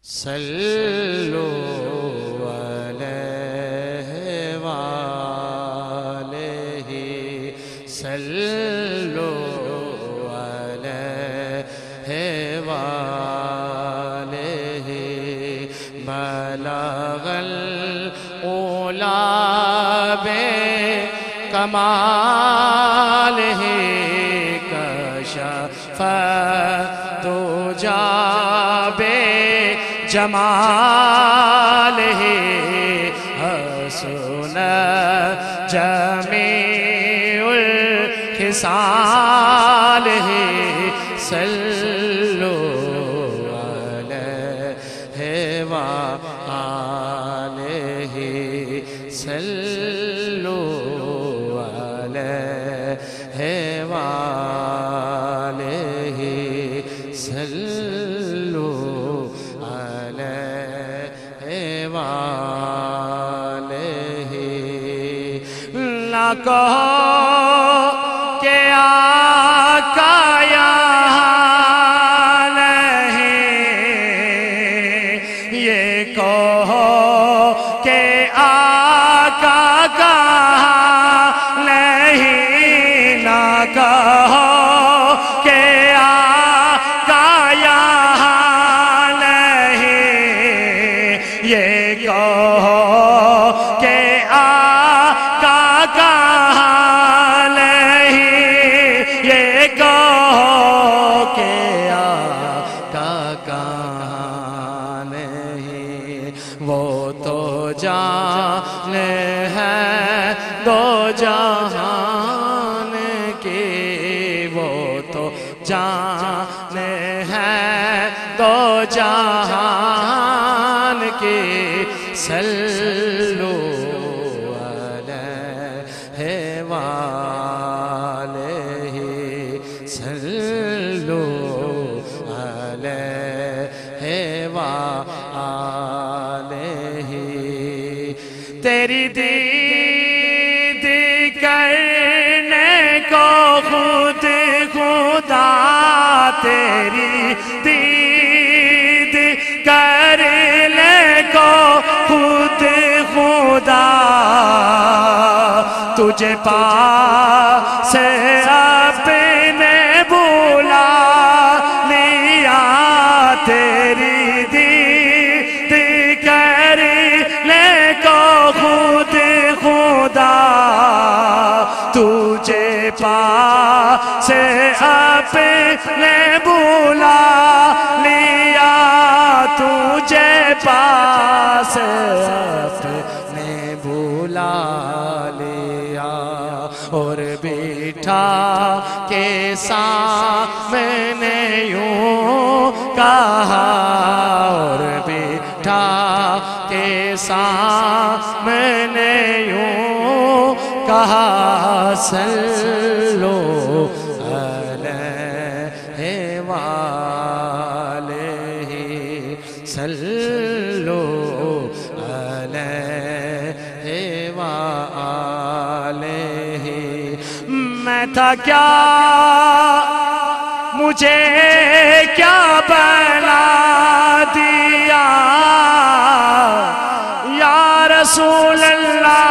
صلو علیہ وآلہ صلو علیہ وآلہ بلغ العلا بکمالہ کشف الدجی جمالہ حسن جمیع الخصال صلو علیہ وآلہ صلو علیہ وآلہ صلو نہ کہو کہ آقا یہاں نہیں، یہ کہو کہ آقا کہاں نہیں، نہ کہو کہ آقا یہاں نہیں، یہ کہو کہ کہاں نہیں، یہ کہو کہ آقا کہاں نہیں، وہ تو جان ہے دو جہان کی، وہ تو جان ہے دو جہان کی صلو صلو علیہ وآلہ تیری دید کرنے کو خود خدا، تیری دید کرنے کو خود خدا، تجھے پاس اپنے بلا لیا، تیری دید کرنے کو خود خدا، تجھے پاس اپنے بلا لیا، تجھے پاس اپنے بلا لیا، اور بٹھا کے سامنے یوں کہا، اور بٹھا کے سامنے یوں کہا، صلو علیہ وآلہ صلو علیہ وآلہ میں تھا کیا مجھے کیا بنا دیا یا رسول اللہ،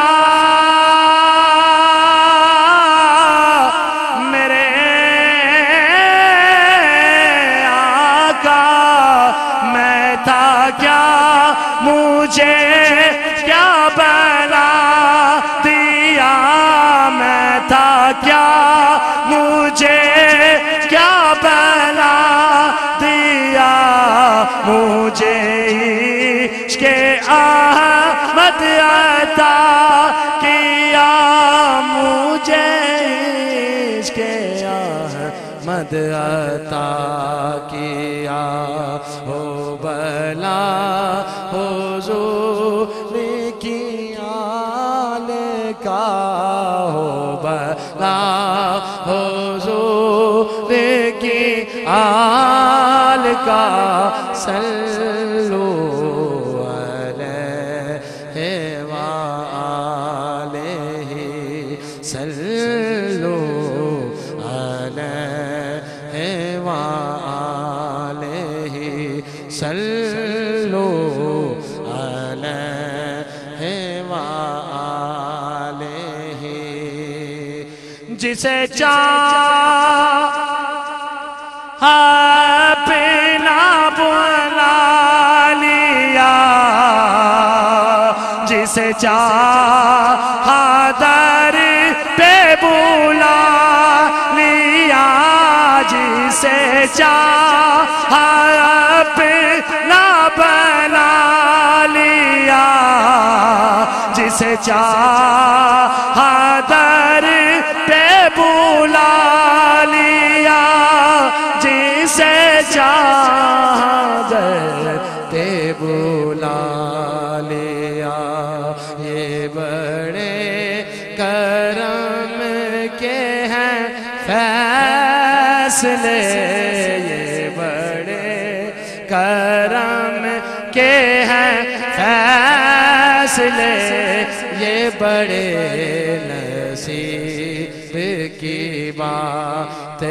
میرے آقا میں تھا کیا مجھے کیا بنا دیا، میں تھا کیا مجھے کیا بنا دیا، مجھے عشق احمد عطا کیا، مجھے عشق احمد عطا کیا، ہو بلا حضور کی آل کا، ہو بلا حضور کی آل کا، صلو علیہ وآلہ صلو علیہ وآلہ صلی صلو علیہ وآلہ جسے چاہا اپنا بلا لیا جسے چاہا در پہ بلا لیا جسے چاہا اپنا بنا لیا جسے چاہا در پہ بلا لیا جسے چاہا در پہ بلا لیا یہ بڑے کرم کے ہیں فیصلے یہ بڑے کرم کے ہیں فیصلے یہ بڑے نصیب کی بات